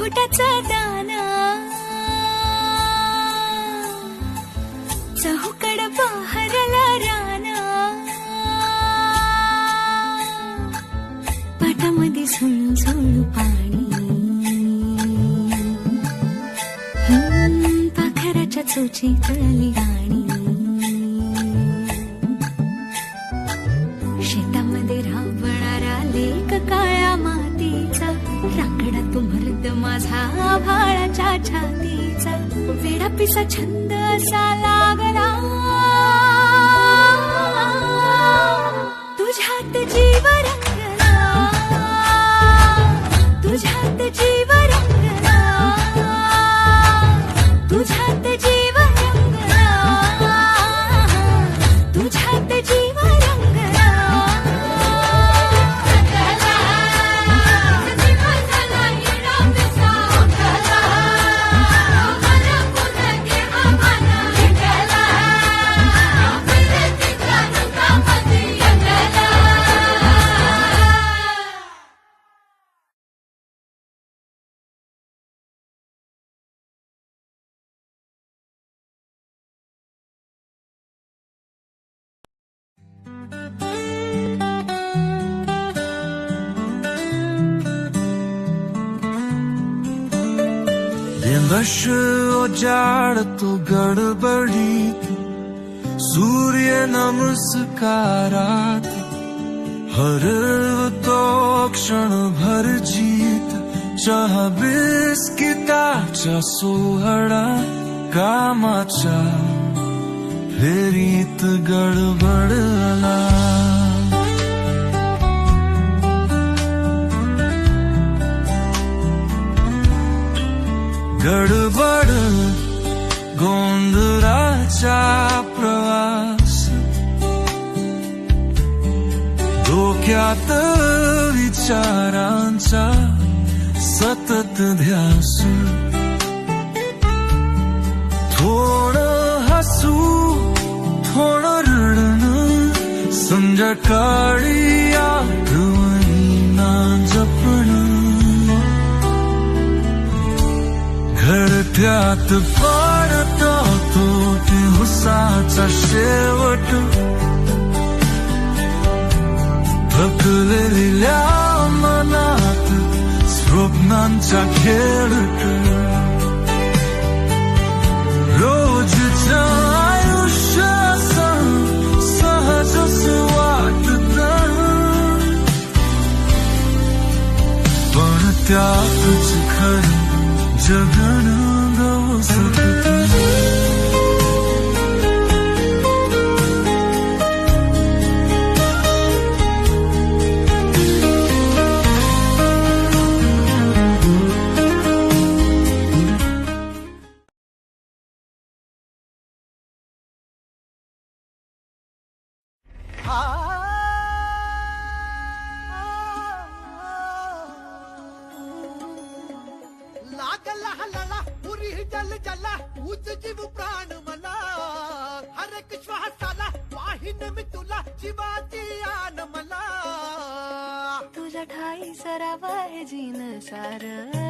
घोटाचा दाना चहूकड बहरला राना पाटामध्ये झुळू झुळू पाणी पाखराच्या चोचीतली गाणी शेतामध्ये राबणारा लेक काळ्या मातीचा राखडा तो मर्द माझा आभाळाच्या छातीचा वेडा पिसा छंद असा लागला तुझ्यात जीव रंगला तुझ्यात जीव रंगला तुझ्यात जीव रंगला तुझ्यात जीव रंगला दिवस उजाडतो गडबडीत सूर्य नमस्कारात हरवतो क्षणभर जीत चहा बिस्किटाच्या सोहळा कामाच्या फेरीत गडबडला गडबड गोंधळाचा प्रवास डोक्यात विचारांचा सतत ध्यास थोडं हसू थोडं रडणं संध्याकाळी आठवणींना जपणं घरट्यात पडतो तो ते हुसाचा शेवट थकलेल्या मनात स्वप्नांचा खेळट रोजच्या आयुष्य सहजच वाटत पण त्यातच खरं जगन गवसत जल जला उच जीव प्राण मला हर एक श्वासाला वाहिन मी तुला जीवाची आन मला तुझ्या ठाई सराव आहे जीन सार